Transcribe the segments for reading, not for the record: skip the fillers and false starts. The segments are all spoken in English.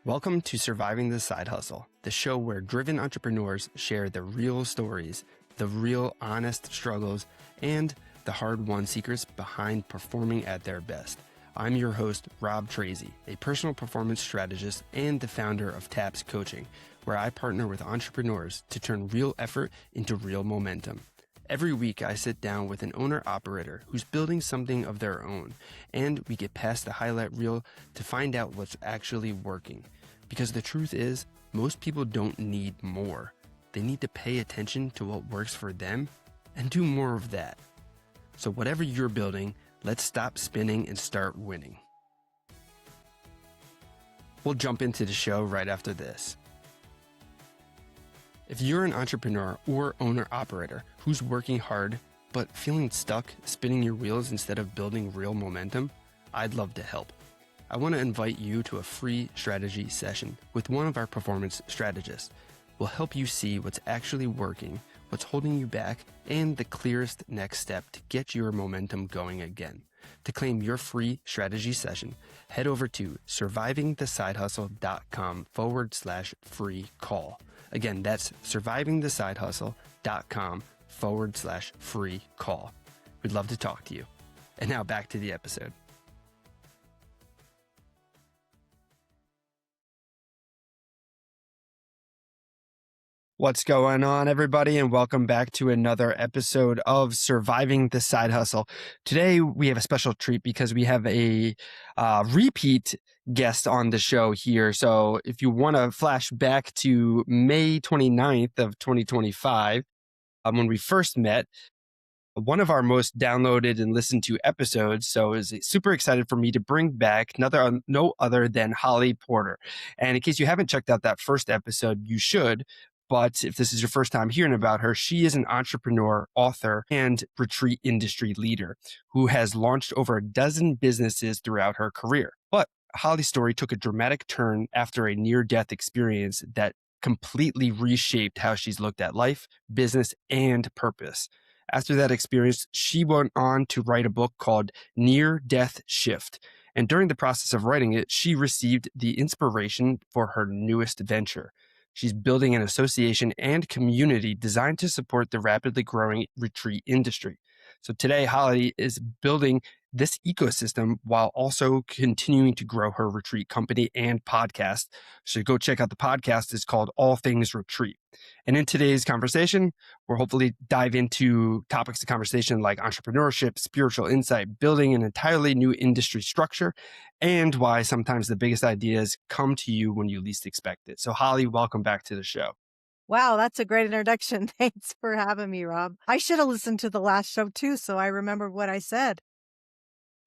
Welcome to Surviving the Side Hustle, the show where driven entrepreneurs share the real stories, the real honest struggles, and the hard-won secrets behind performing at their best. I'm your host, Rob Tracy, a personal performance strategist and the founder of TAPS Coaching, where I partner with entrepreneurs to turn real effort into real momentum. Every week, I sit down with an owner-operator who's building something of their own, and we get past the highlight reel to find out what's actually working. Because the truth is, most people don't need more. They need to pay attention to what works for them and do more of that. So whatever you're building, let's stop spinning and start winning. We'll jump into the show right after this. If you're an entrepreneur or owner-operator who's working hard but feeling stuck spinning your wheels instead of building real momentum, I'd love to help. I want to invite you to a free strategy session with one of our performance strategists. We'll help you see what's actually working, what's holding you back, and the clearest next step to get your momentum going again. To claim your free strategy session, head over to survivingthesidehustle.com/free call. Again, that's survivingthesidehustle.com/free call. We'd love to talk to you. And now back to the episode. What's going on, everybody, and welcome back to another episode of Surviving the Side Hustle. Today, we have a special treat because we have a repeat guest on the show here. So if you want to flash back to May 29th of 2025, when we first met, one of our most downloaded and listened to episodes. So is super excited for me to bring back no other than Holly Porter. And in case you haven't checked out that first episode, you should. But if this is your first time hearing about her, she is an entrepreneur, author, and retreat industry leader who has launched over a dozen businesses throughout her career. But Holly's story took a dramatic turn after a near-death experience that completely reshaped how she's looked at life, business, and purpose. After that experience, she went on to write a book called Near Death Shift. And during the process of writing it, she received the inspiration for her newest venture. She's building an association and community designed to support the rapidly growing retreat industry. So today, Holly is building this ecosystem while also continuing to grow her retreat company and podcast. So go check out the podcast. It's called All Things Retreat. And in today's conversation, we'll hopefully dive into topics of conversation like entrepreneurship, spiritual insight, building an entirely new industry structure, and why sometimes the biggest ideas come to you when you least expect it. So Holly, welcome back to the show. Wow, that's a great introduction. Thanks for having me, Rob. I should have listened to the last show too, so I remember what I said.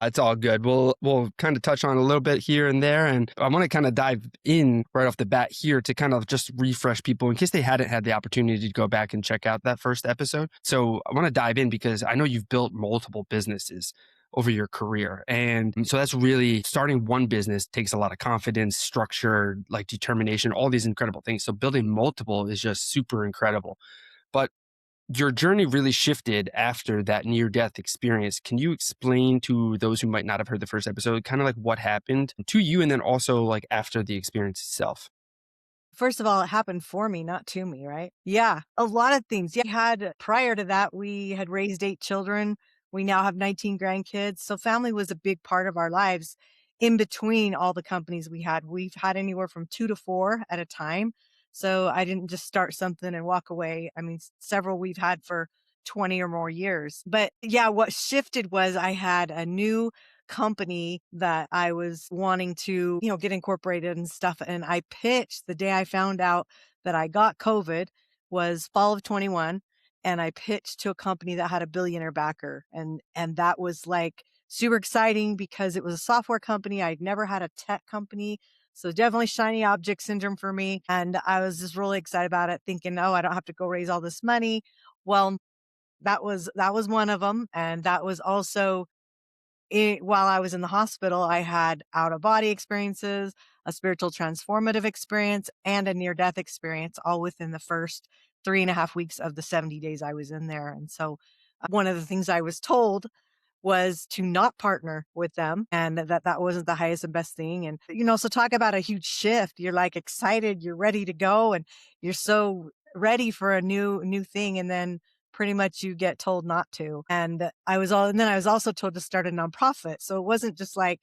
It's all good. We'll kind of touch on a little bit here and there. And I want to kind of dive in right off the bat here to kind of just refresh people in case they hadn't had the opportunity to go back and check out that first episode. So I want to dive in because I know you've built multiple businesses over your career. And so that's really starting one business takes a lot of confidence, structure, like determination, all these incredible things. So building multiple is just super incredible. But your journey really shifted after that near-death experience. Can you explain to those who might not have heard the first episode, kind of like what happened to you and then also like after the experience itself? First of all, it happened for me, not to me, right? Yeah, a lot of things. Yeah, prior to that, we had raised 8 children. We now have 19 grandkids. So family was a big part of our lives. In between all the companies we've had anywhere from 2 to 4 at a time. So I didn't just start something and walk away. I mean, several we've had for 20 or more years. But yeah, what shifted was I had a new company that I was wanting to, get incorporated and stuff. And I pitched the day I found out that I got COVID was fall of 21. And I pitched to a company that had a billionaire backer. And that was like super exciting because it was a software company. I'd never had a tech company. So definitely shiny object syndrome for me. And I was just really excited about it, thinking, oh, I don't have to go raise all this money. Well, that was one of them. And that was also while I was in the hospital, I had out of body experiences, a spiritual transformative experience, and a near death experience, all within the first 3.5 weeks of the 70 days I was in there. And so one of the things I was told was to not partner with them, and that wasn't the highest and best thing. And so talk about a huge shift. You're like excited, you're ready to go, and you're so ready for a new thing, and then pretty much you get told not to. And then I was also told to start a nonprofit. So it wasn't just like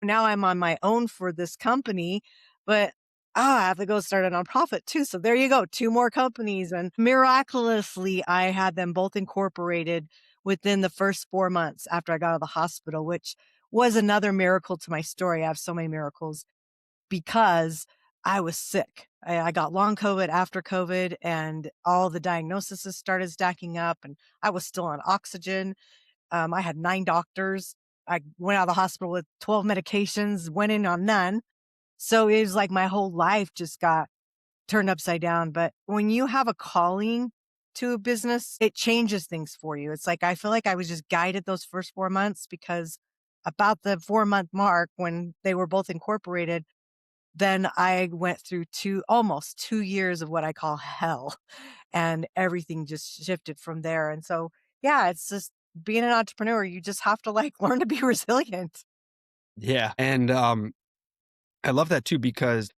now I'm on my own for this company, but I have to go start a nonprofit too. So there you go, two more companies. And miraculously, I had them both incorporated within the first 4 months after I got out of the hospital, which was another miracle to my story. I have so many miracles because I was sick. I got long COVID after COVID, and all the diagnoses started stacking up, and I was still on oxygen. I had 9 doctors. I went out of the hospital with 12 medications, went in on none. So it was like my whole life just got turned upside down. But when you have a calling to a business, it changes things for you. It's like I feel like I was just guided those first 4 months because about the 4-month mark when they were both incorporated, then I went through almost 2 years of what I call hell, and everything just shifted from there. And so, yeah, it's just being an entrepreneur, you just have to, like, learn to be resilient. Yeah. And I love that too, because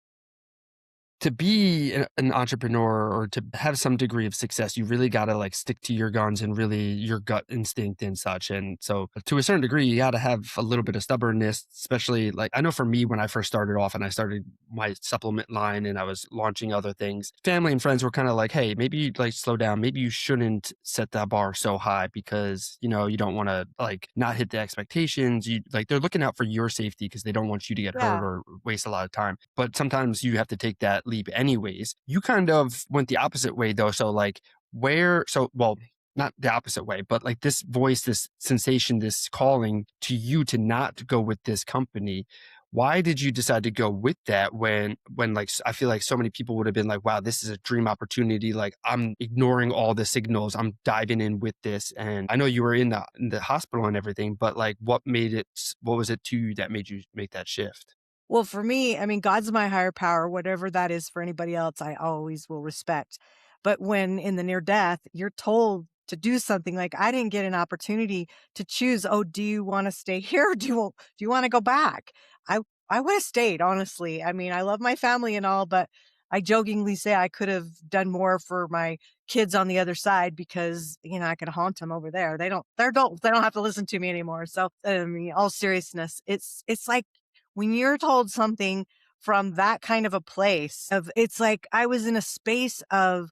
to be an entrepreneur or to have some degree of success, you really got to like stick to your guns and really your gut instinct and such. And so, to a certain degree, you got to have a little bit of stubbornness, especially like I know for me, when I first started off and I started my supplement line and I was launching other things, family and friends were kind of like, hey, maybe you like slow down. Maybe you shouldn't set that bar so high because, you don't want to like not hit the expectations. You like they're looking out for your safety because they don't want you to get hurt Yeah. or waste a lot of time. But sometimes you have to take that leap anyways. You kind of went the opposite way though. So like well, not the opposite way, but like this voice, this sensation, this calling to you to not go with this company. Why did you decide to go with that when like I feel like so many people would have been like, wow, this is a dream opportunity. Like I'm ignoring all the signals. I'm diving in with this. And I know you were in the hospital and everything, but like what was it to you that made you make that shift? Well, for me, I mean, God's my higher power, whatever that is for anybody else, I always will respect. But when in the near death, you're told to do something like I didn't get an opportunity to choose, oh, do you want to stay here? Or do you want to go back? I I would have stayed, honestly. I mean, I love my family and all, but I jokingly say I could have done more for my kids on the other side because, I could haunt them over there. They don't have to listen to me anymore. So, I mean, all seriousness, it's like when you're told something from that kind of a place of it's like I was in a space of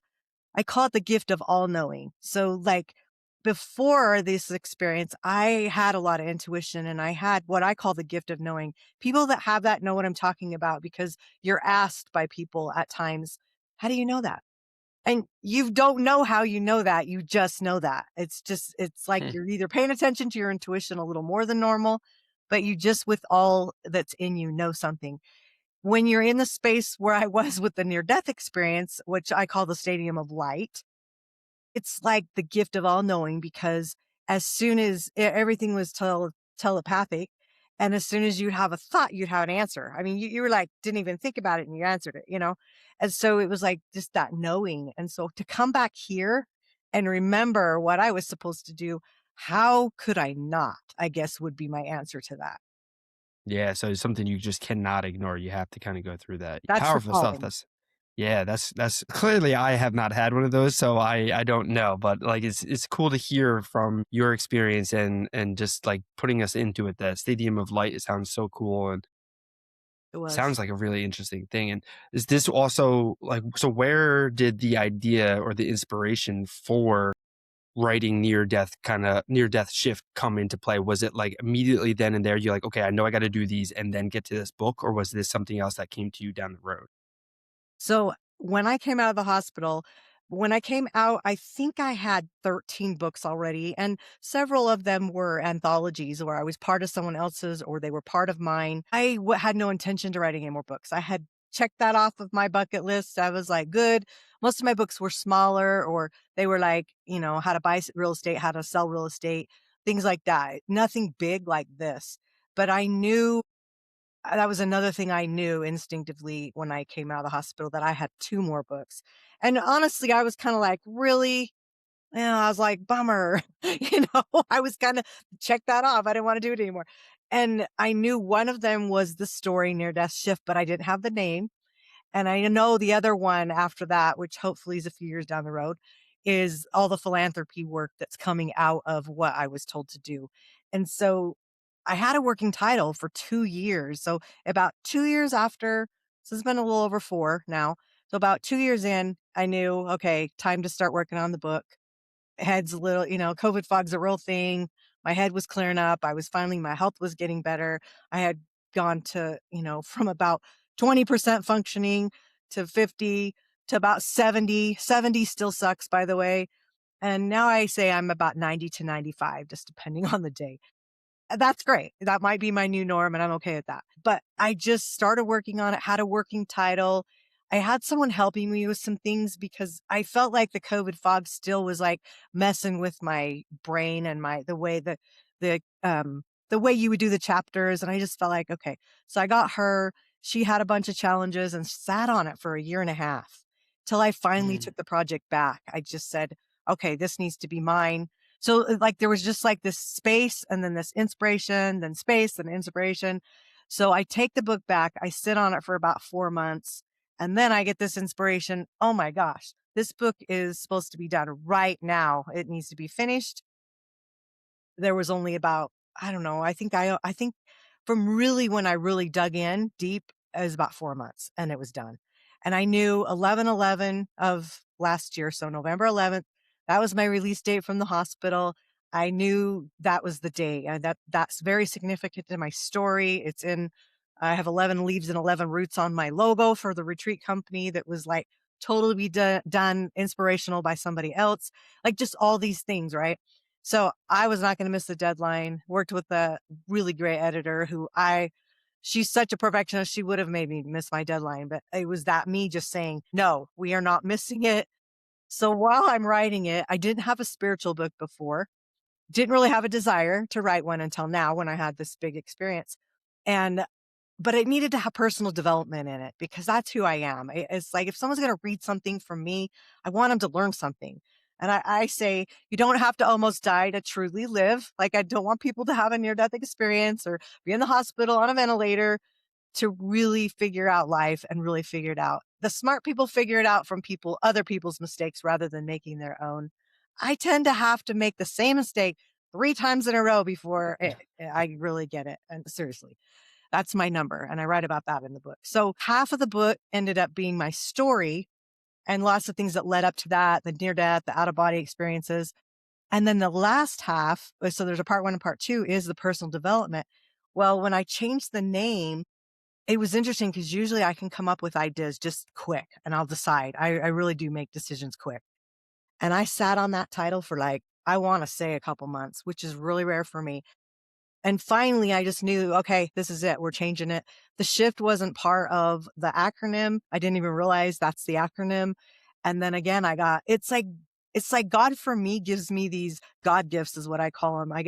I call it the gift of all knowing. So like before this experience, I had a lot of intuition and I had what I call the gift of knowing. People that have that know what I'm talking about because you're asked by people at times, how do you know that? And you don't know how you know that. You just know that. It's like Hmm. you're either paying attention to your intuition a little more than normal, but you just with all that's in you know something. When you're in the space where I was with the near death experience, which I call the stadium of light, it's like the gift of all knowing because as soon as everything was telepathic, and as soon as you have a thought, you'd have an answer. I mean, you were like, didn't even think about it and you answered it. And so it was like just that knowing. And so to come back here and remember what I was supposed to do, how could I not? I guess would be my answer to that. Yeah, so it's something you just cannot ignore. You have to kind of go through that. That's the Powerful stuff. calling. That's clearly I have not had one of those, so I don't know, but like it's cool to hear from your experience and just like putting us into it. That Stadium of Light, it sounds so cool and It was. sounds like a really interesting thing. And is this also like so where did the idea or the inspiration for writing near death shift come into play? Was it like immediately then and there you're like, okay, I know I got to do these and then get to this book, or was this something else that came to you down the road? So when I came out of the hospital, when I came out, I think I had 13 books already, and several of them were anthologies where I was part of someone else's or they were part of mine. Had no intention to writing any more books. I had checked that off of my bucket list. I was like, good. Most of my books were smaller or they were like, how to buy real estate, how to sell real estate, things like that. Nothing big like this. But I knew that was another thing I knew instinctively when I came out of the hospital that I had 2 more books. And honestly, I was kinda like, "Really?" And I was like, bummer. I was kind of check that off. I didn't want to do it anymore. And I knew one of them was the story Near Death Shift, but I didn't have the name. And I know the other one after that, which hopefully is a few years down the road, is all the philanthropy work that's coming out of what I was told to do. And so I had a working title for 2 years. So about 2 years after, so it's been a little over 4 now. So about 2 years in, I knew, okay, time to start working on the book. Head's a little, COVID fog's a real thing. My head was clearing up. My health was getting better. I had gone to, from about 20% functioning to 50 to about 70. 70 still sucks, by the way. And now I say I'm about 90 to 95, just depending on the day. That's great. That might be my new norm, and I'm okay with that. But I just started working on it, had a working title. I had someone helping me with some things because I felt like the COVID fog still was like messing with my brain and the the way you would do the chapters. And I just felt like, okay. So I got her. She had a bunch of challenges and sat on it for a year and a half till I finally Mm, took the project back. I just said, okay, this needs to be mine. So, like, there was just like this space and then this inspiration, then space, then inspiration. So I take the book back. I sit on it for about 4 months and then I get this inspiration. Oh my gosh, this book is supposed to be done right now. It needs to be finished. There was only about, I don't know, I think from really when I really dug in deep, it was about 4 months and it was done. And I knew 11/11 of last year, so November 11th, that was my release date from the hospital. I knew that was the day, and that's very significant to my story. I have 11 leaves and 11 roots on my logo for the retreat company that was like totally done inspirational by somebody else, like just all these things, right? So I was not going to miss the deadline. Worked with a really great editor she's such a perfectionist. She would have made me miss my deadline, but it was that me just saying, no, we are not missing it. So while I'm writing it, I didn't have a spiritual book before, didn't really have a desire to write one until now when I had this big experience. And but it needed to have personal development in it because that's who I am. It's like if someone's going to read something from me, I want them to learn something. And I say, you don't have to almost die to truly live. Like, I don't want people to have a near death experience or be in the hospital on a ventilator to really figure out life and really figure it out. The smart people figure it out from other people's mistakes rather than making their own. I tend to have to make the same mistake 3 times in a row before I really get it. And seriously, that's my number. And I write about that in the book. So half of the book ended up being my story and lots of things that led up to that, the near death, the out of body experiences. And then the last half, so there's a part 1 and part 2 is the personal development. Well, when I changed the name, it was interesting because usually I can come up with ideas just quick and I'll decide. I really do make decisions quick. And I sat on that title for like, I want to say a couple months, which is really rare for me. And finally, I just knew, okay, this is it. We're changing it. The shift wasn't part of the acronym. I didn't even realize that's the acronym. And then again, it's like God for me gives me these God gifts is what I call them. I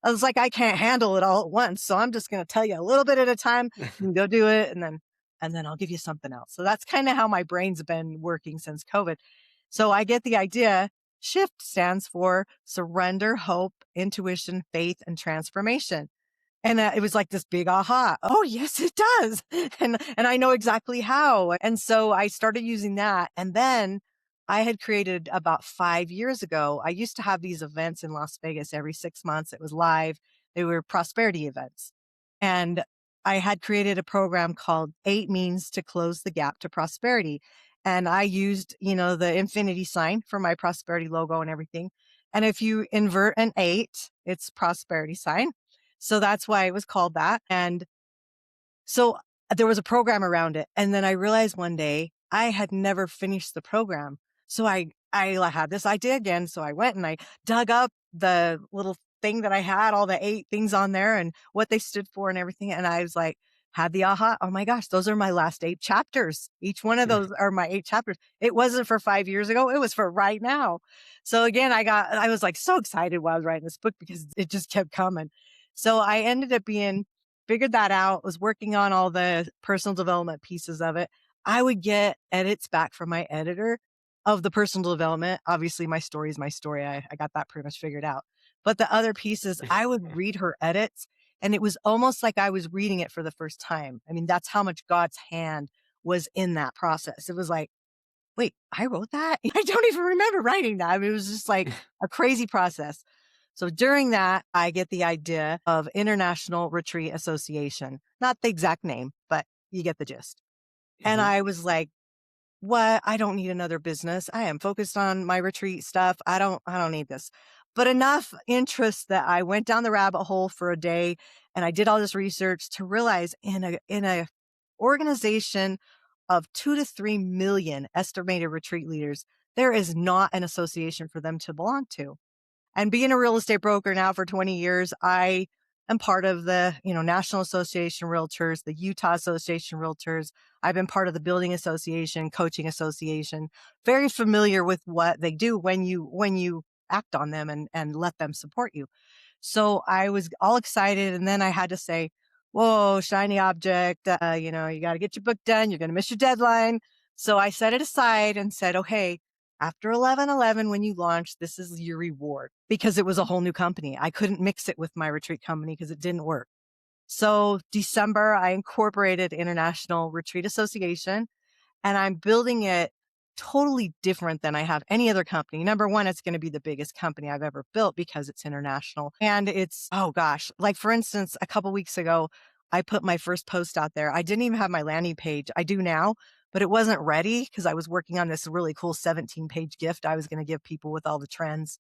was like, I can't handle it all at once. So I'm just going to tell you a little bit at a time. You can go do it. And then I'll give you something else. So that's kind of how my brain's been working since COVID. So I get the idea. SHIFT stands for surrender, hope, intuition, faith, and transformation. And it was like this big aha. Oh, yes, it does. And I know exactly how. And so I started using that. And then I had created about 5 years ago, I used to have these events in Las Vegas every 6 months. It was live. They were prosperity events. And I had created a program called 8 Means to Close the Gap to Prosperity. And I used, the infinity sign for my prosperity logo and everything. And if you invert an 8, it's prosperity sign. So that's why it was called that. And so there was a program around it. And then I realized one day I had never finished the program. So I had this idea again. So I went and I dug up the little thing that I had, all the 8 things on there and what they stood for and everything. And I was like, had the aha. Oh my gosh, those are my last 8 chapters. Each one of those are my 8 chapters. It wasn't for 5 years ago. It was for right now. So again, I was like so excited while I was writing this book because it just kept coming. So I ended up figured that out, was working on all the personal development pieces of it. I would get edits back from my editor of the personal development. Obviously, my story is my story. I got that pretty much figured out. But the other pieces, I would read her edits, and it was almost like I was reading it for the first time. I mean, that's how much God's hand was in that process. It was like, wait, I wrote that? I don't even remember writing that. I mean, it was just like a crazy process. So during that, I get the idea of International Retreat Association. Not the exact name, but you get the gist. And Mhm. I was like, what? I don't need another business. I am focused on my retreat stuff. I don't need this. But enough interest that I went down the rabbit hole for a day and I did all this research to realize in a organization of 2 to 3 million estimated retreat leaders, there is not an association for them to belong to. And being a real estate broker now for 20 years, I am part of the, National Association of Realtors, the Utah Association of Realtors. I've been part of the Building Association, Coaching Association, very familiar with what they do when you act on them and let them support you. So I was all excited. And then I had to say, whoa, shiny object, you got to get your book done. You're going to miss your deadline. So I set it aside and said, okay, after 11/11, when you launch, this is your reward, because it was a whole new company. I couldn't mix it with my retreat company because it didn't work. So December, I incorporated International Retreat Association, and I'm building it totally different than I have any other company. Number one, it's going to be the biggest company I've ever built because it's international. And it's, oh gosh, like for instance, a couple weeks ago, I put my first post out there. I didn't even have my landing page. I do now, but it wasn't ready because I was working on this really cool 17-page gift I was going to give people with all the trends.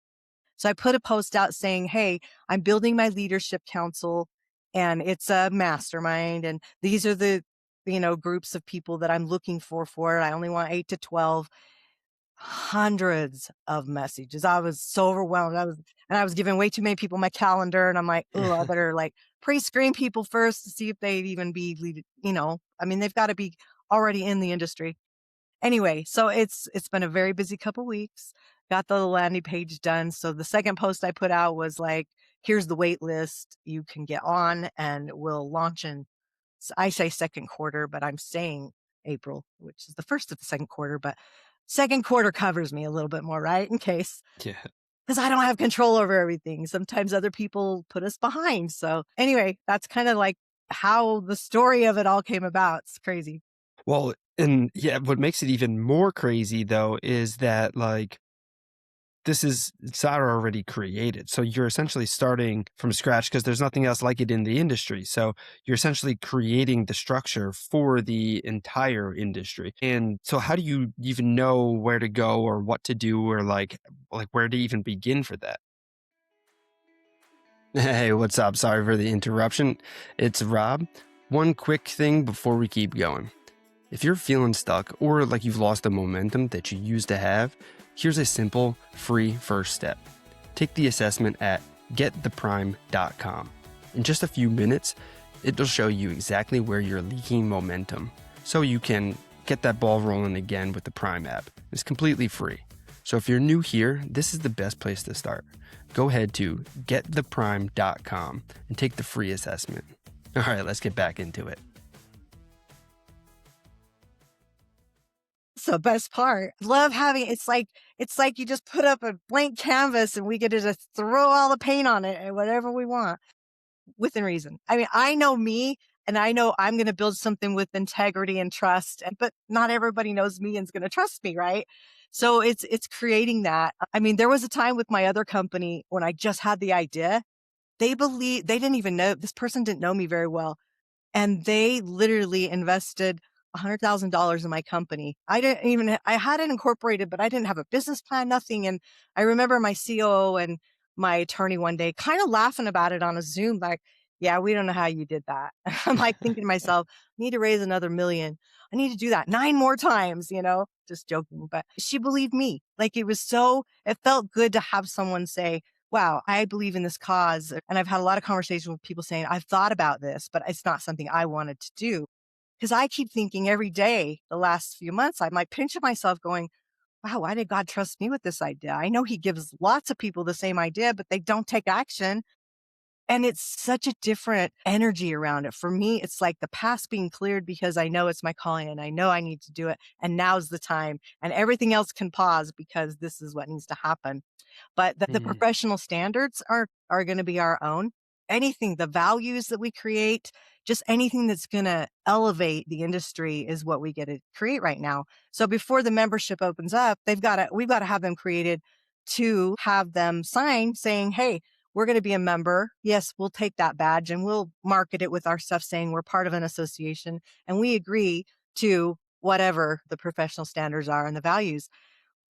So I put a post out saying, hey, I'm building my leadership council and it's a mastermind. And these are the, groups of people that I'm looking for it. I only want 8 to 12, hundreds of messages. I was so overwhelmed. I was giving way too many people my calendar. And I'm like, oh, I better like pre-screen people first to see if they'd even be, I mean, they've got to be already in the industry. Anyway, so it's been a very busy couple weeks. Got the landing page done. So the second post I put out was like, here's the wait list. You can get on and we'll launch in, I say second quarter, but I'm saying April, which is the first of the second quarter, but second quarter covers me a little bit more, right? In case, Yeah. because I don't have control over everything. Sometimes other people put us behind. So anyway, that's kind of like how the story of it all came about. It's crazy. Well, and yeah, what makes it even more crazy though is that like it's already created. So you're essentially starting from scratch because there's nothing else like it in the industry. So you're essentially creating the structure for the entire industry. And so how do you even know where to go or what to do or like where to even begin for that? Hey, what's up? Sorry for the interruption. It's Rob. One quick thing before we keep going. If you're feeling stuck or like you've lost the momentum that you used to have, here's a simple, free first step. Take the assessment at gettheprime.com. In just a few minutes, it'll show you exactly where you're leaking momentum so you can get that ball rolling again with the Prime app. It's completely free. So if you're new here, this is the best place to start. Go ahead to gettheprime.com and take the free assessment. All right, let's get back into it. That's the best part. Love having it's like you just put up a blank canvas and we get to just throw all the paint on it and whatever we want within reason. I mean, I know me and I know I'm going to build something with integrity and trust, but not everybody knows me and is going to trust me, right? So it's creating that. I mean, there was a time with my other company when I just had the idea. They didn't even know, this person didn't know me very well. And they literally invested $100,000 in my company. I had it incorporated, but I didn't have a business plan, nothing. And I remember my COO and my attorney one day kind of laughing about it on a Zoom, like, yeah, we don't know how you did that. I'm like thinking to myself, I need to raise another million. I need to do that 9 more times, just joking. But she believed me. Like it felt good to have someone say, wow, I believe in this cause. And I've had a lot of conversations with people saying, I've thought about this, but it's not something I wanted to do. Because I keep thinking every day, the last few months, I might pinch at myself going, wow, why did God trust me with this idea? I know he gives lots of people the same idea, but they don't take action. And it's such a different energy around it. For me, it's like the past being cleared because I know it's my calling and I know I need to do it. And now's the time. And everything else can pause because this is what needs to happen. But the Mhm. professional standards are going to be our own. Anything, the values that we create, just anything that's going to elevate the industry is what we get to create right now. So before the membership opens up, we've got to have them created to have them sign saying, hey, we're going to be a member. Yes, we'll take that badge and we'll market it with our stuff saying we're part of an association and we agree to whatever the professional standards are and the values.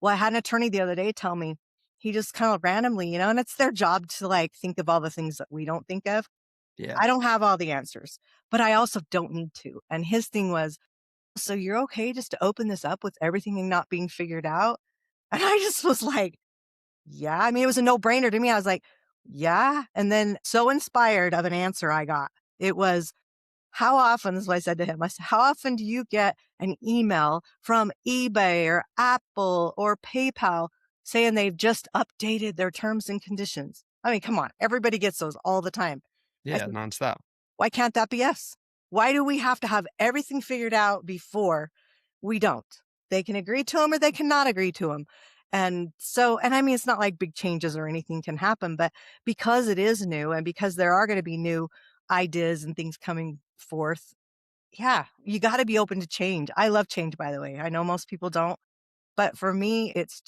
Well, I had an attorney the other day tell me, he just kind of randomly, and it's their job to like think of all the things that we don't think of. Yeah. I don't have all the answers, but I also don't need to. And his thing was, so you're okay just to open this up with everything not being figured out? And I just was like, yeah. I mean, it was a no brainer to me. I was like, yeah. And then so inspired of an answer I got. It was, how often, this is what I said to him. I said, how often do you get an email from eBay or Apple or PayPal saying they've just updated their terms and conditions? I mean, come on. Everybody gets those all the time. I Yeah, said, nonstop. why can't that be us? Why do we have to have everything figured out before we don't? They can agree to them or they cannot agree to them. And so, and I mean, it's not like big changes or anything can happen, but because it is new and because there are going to be new ideas and things coming forth, yeah, you got to be open to change. I love change, by the way. I know most people don't, but for me, it's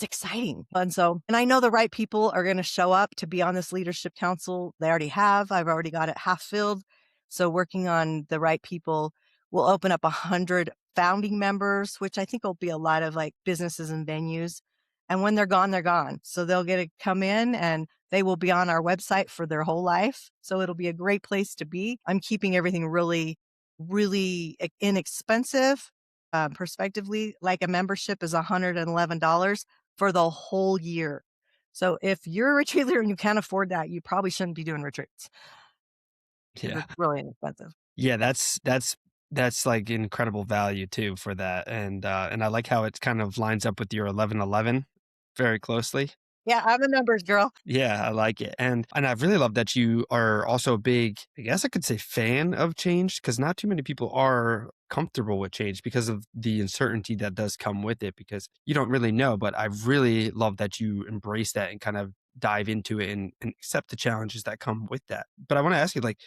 exciting. And I know the right people are going to show up to be on this leadership council. They already have. I've already got it half filled. So working on the right people will open up 100 founding members, which I think will be a lot of like businesses and venues. And when they're gone, they're gone. So they'll get to come in and they will be on our website for their whole life. So it'll be a great place to be. I'm keeping everything really, really inexpensive. Perspectively, like a membership is $111 for the whole year. So if you're a retreat leader and you can't afford that, you probably shouldn't be doing retreats because Yeah. it's really inexpensive. Yeah, that's like incredible value too for that, and I like how it kind of lines up with your 1111 very closely. Yeah, I'm a numbers girl. Yeah, I like it, and I really love that you are also a big, I guess I could say, fan of change, because not too many people are comfortable with change because of the uncertainty that does come with it, because you don't really know. But I really love that you embrace that and kind of dive into it and accept the challenges that come with that. But I want to ask you, like,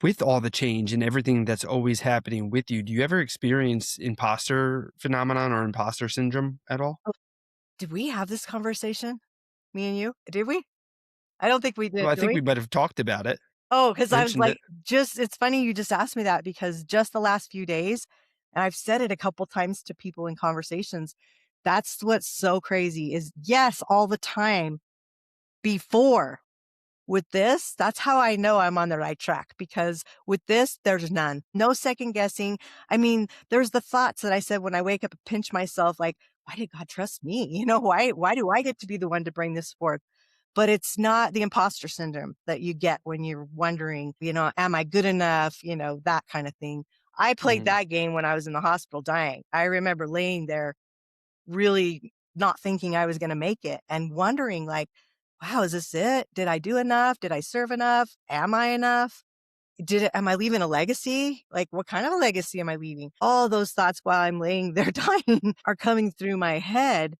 with all the change and everything that's always happening with you, do you ever experience imposter phenomenon or imposter syndrome at all? Oh, did we have this conversation? Me and you? Did we? I don't think we Well, did. I Did think we we? might have talked about it, Oh, because I was mentioned it. like, it's funny you just asked me that because just the last few days, and I've said it a couple times to people in conversations. That's what's so crazy is yes, all the time before. With this, that's how I know I'm on the right track because with this, there's none. No second guessing. I mean, there's the thoughts that I said when I wake up and pinch myself, like, why did God trust me? Why do I get to be the one to bring this forth? But it's not the imposter syndrome that you get when you're wondering, am I good enough? That kind of thing. I played Mhm. that game when I was in the hospital dying. I remember laying there really not thinking I was going to make it and wondering like, wow, is this it? Did I do enough? Did I serve enough? Am I enough? Am I leaving a legacy? Like, what kind of a legacy am I leaving? All those thoughts while I'm laying there dying are coming through my head.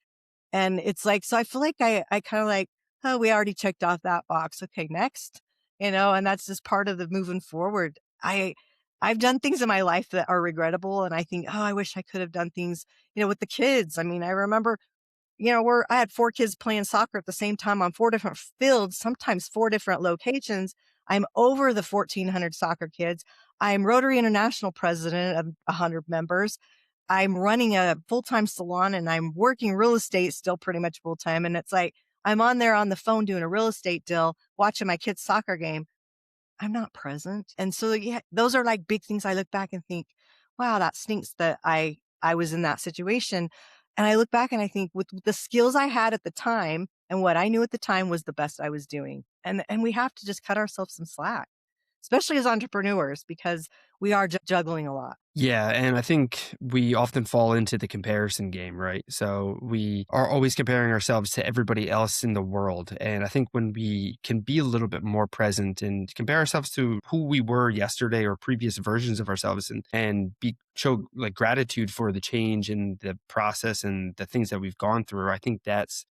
And it's like, so I feel like I kind of like, oh, we already checked off that box. Okay, next, and that's just part of the moving forward. I've done things in my life that are regrettable. And I think, oh, I wish I could have done things, with the kids. I mean, I remember, I had 4 kids playing soccer at the same time on 4 different fields, sometimes 4 different locations. I'm over the 1,400 soccer kids. I'm Rotary International president of 100 members. I'm running a full-time salon and I'm working real estate still pretty much full time. And it's like, I'm on there on the phone doing a real estate deal, watching my kid's soccer game. I'm not present. And so, yeah, those are like big things I look back and think, wow, that stinks that I was in that situation. And I look back and I think with the skills I had at the time and what I knew at the time was the best I was doing. And we have to just cut ourselves some slack. especially as entrepreneurs, because we are juggling a lot. Yeah, and I think we often fall into the comparison game, right? So we are always comparing ourselves to everybody else in the world. And I think when we can be a little bit more present and compare ourselves to who we were yesterday or previous versions of ourselves and be show like gratitude for the change and the process and the things that we've gone through, I think that's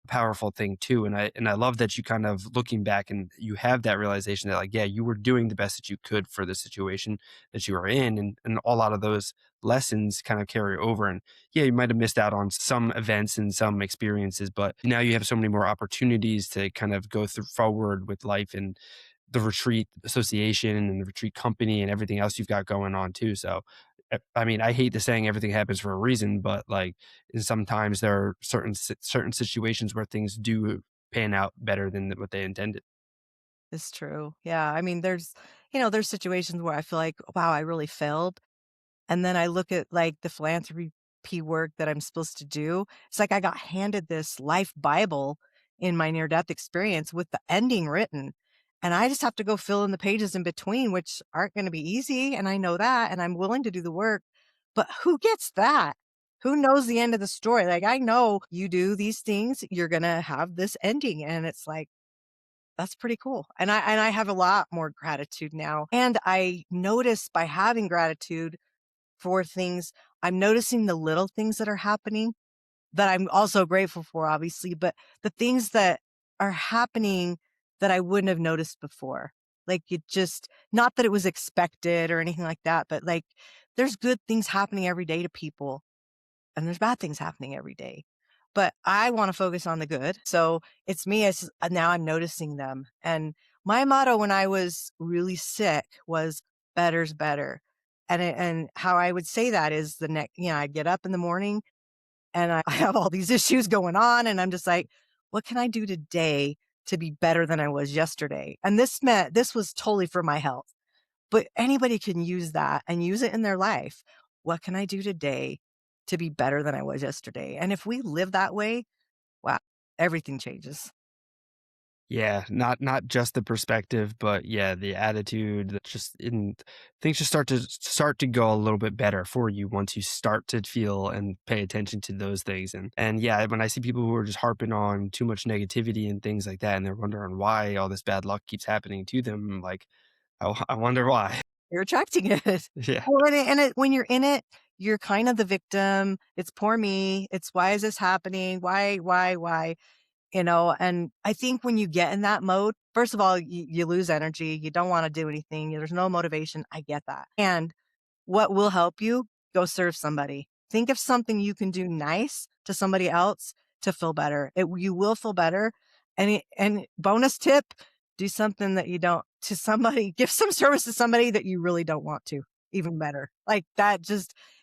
powerful thing too. And I love that you kind of looking back and you have that realization that like, yeah, you were doing the best that you could for the situation that you were in. And a lot of those lessons kind of carry over. And yeah, you might have missed out on some events and some experiences, but now you have so many more opportunities to kind of go through forward with life and the retreat association and the retreat company and everything else you've got going on too. So, I mean, I hate the saying everything happens for a reason, but like sometimes there are certain situations where things do pan out better than what they intended. It's true. Yeah. I mean, there's situations where I feel like, wow, I really failed. And then I look at like the philanthropy work that I'm supposed to do. It's like I got handed this life Bible in my near death experience with the ending written. And I just have to go fill in the pages in between, which aren't going to be easy. And I know that. And I'm willing to do the work. But who gets that? Who knows the end of the story? Like, I know you do these things, you're going to have this ending. And it's like, that's pretty cool. And I have a lot more gratitude now. And I notice by having gratitude for things, I'm noticing the little things that are happening that I'm also grateful for, obviously, but the things that are happening that I wouldn't have noticed before. Like it just, not that it was expected or anything like that, but like there's good things happening every day to people and there's bad things happening every day. But I want to focus on the good. So it's me as now I'm noticing them. And my motto when I was really sick was better's better. And how I would say that is the next, I get up in the morning and I have all these issues going on and I'm just like, what can I do today to be better than I was yesterday? And this was totally for my health. But anybody can use that and use it in their life. What can I do today to be better than I was yesterday? And if we live that way, wow, everything changes. Yeah, not just the perspective, but yeah, the attitude. That just in things just start to go a little bit better for you once you start to feel and pay attention to those things. And yeah, when I see people who are just harping on too much negativity and things like that, and they're wondering why all this bad luck keeps happening to them, I'm like, I wonder why. You're attracting it. Yeah. Well, when you're in it, you're kind of the victim. It's poor me. It's why is this happening? Why? And I think when you get in that mode, first of all, you lose energy. You don't want to do anything. There's no motivation. I get that. And what will help you? Go serve somebody. Think of something you can do nice to somebody else to feel better. You will feel better. And bonus tip, do something that you don't to somebody, give some service to somebody that you really don't want to, even better. Like that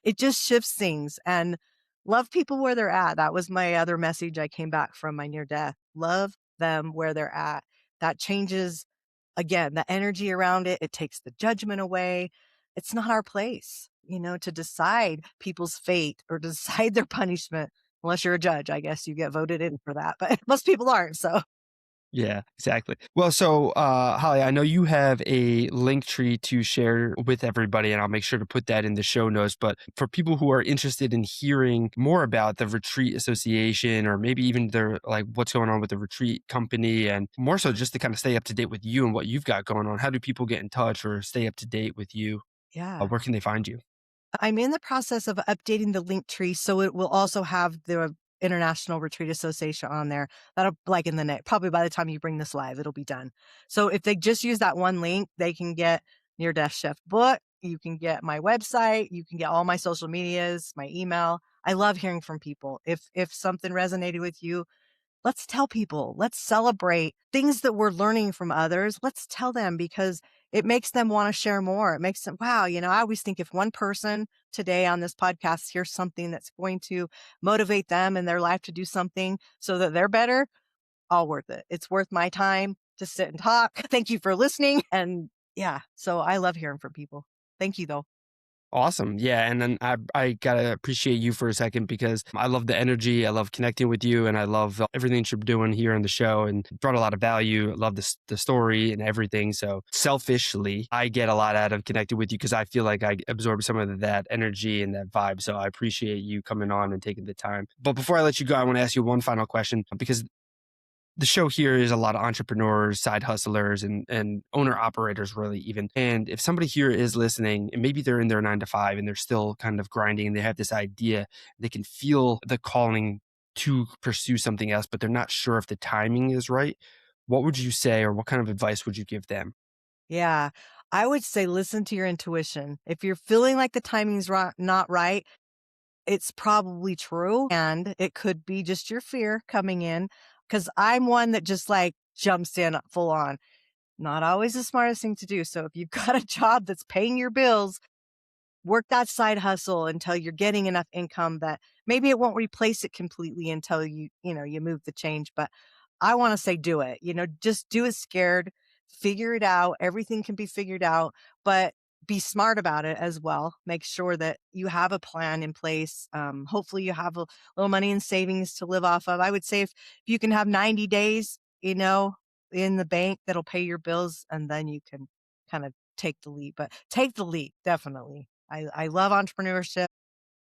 it just shifts things and love people where they're at. That was my other message I came back from my near death. Love them where they're at. That changes again, the energy around it. It takes the judgment away. It's not our place, to decide people's fate or decide their punishment. Unless you're a judge, I guess you get voted in for that, but most people aren't. So Yeah, exactly. Well, so Holly, I know you have a link tree to share with everybody, and I'll make sure to put that in the show notes. But for people who are interested in hearing more about the Retreat Association, or maybe even their like what's going on with the retreat company, and more so just to kind of stay up to date with you and what you've got going on, how do people get in touch or stay up to date with you? yeah. Where can they find you? I'm in the process of updating the link tree so it will also have the International Retreat Association on there. That'll like in the next, probably by the time you bring this live, it'll be done. So if they just use that one link, they can get Near Death Chef book. You can get my website. You can get all my social medias, my email. I love hearing from people. If something resonated with you, let's tell people, let's celebrate things that we're learning from others. Let's tell them because it makes them want to share more. It makes them, wow, I always think if one person today on this podcast hears something that's going to motivate them in their life to do something so that they're better, all worth it. It's worth my time to sit and talk. Thank you for listening. And yeah, so I love hearing from people. Thank you though. Awesome. Yeah. And then I gotta appreciate you for a second because I love the energy. I love connecting with you and I love everything that you're doing here on the show and brought a lot of value. I love the story and everything. So selfishly, I get a lot out of connecting with you because I feel like I absorb some of that energy and that vibe. So I appreciate you coming on and taking the time. But before I let you go, I want to ask you one final question because the show here is a lot of entrepreneurs, side hustlers, and owner operators, really, even. And if somebody here is listening, and maybe they're in their 9 to 5 and they're still kind of grinding and they have this idea, they can feel the calling to pursue something else, but they're not sure if the timing is right. What would you say, or what kind of advice would you give them? Yeah. I would say listen to your intuition. If you're feeling like the timing's not right, it's probably true. And it could be just your fear coming in. Cause I'm one that just like jumps in full on. Not always the smartest thing to do. So if you've got a job that's paying your bills, work that side hustle until you're getting enough income that maybe it won't replace it completely until you move the change. But I want to say do it. Just do it scared, figure it out. Everything can be figured out, but be smart about it as well. Make sure that you have a plan in place. Hopefully you have a little money in savings to live off of. I would say if you can have 90 days, in the bank that'll pay your bills, and then you can kind of take the leap. But take the leap, definitely. I love entrepreneurship.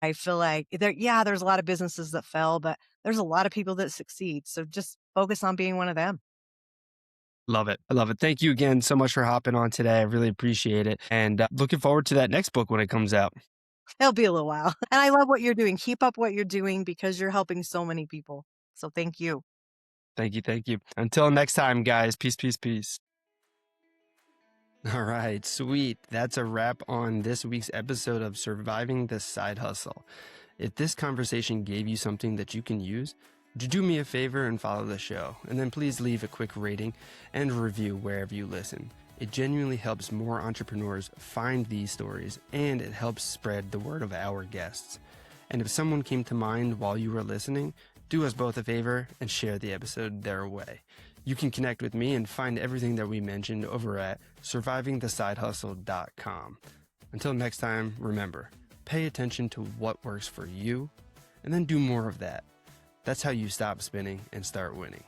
I feel like there's a lot of businesses that fail, but there's a lot of people that succeed. So just focus on being one of them. Love it. I love it. Thank you again so much for hopping on today. I really appreciate it. And looking forward to that next book when it comes out. It'll be a little while. And I love what you're doing. Keep up what you're doing because you're helping so many people. So thank you. Thank you. Thank you. Until next time, guys. Peace, peace, peace. All right, sweet. That's a wrap on this week's episode of Surviving the Side Hustle. If this conversation gave you something that you can use, would you do me a favor and follow the show? And then please leave a quick rating and review wherever you listen. It genuinely helps more entrepreneurs find these stories, and it helps spread the word of our guests. And if someone came to mind while you were listening, do us both a favor and share the episode their way. You can connect with me and find everything that we mentioned over at survivingthesidehustle.com. Until next time, remember, pay attention to what works for you and then do more of that. That's how you stop spinning and start winning.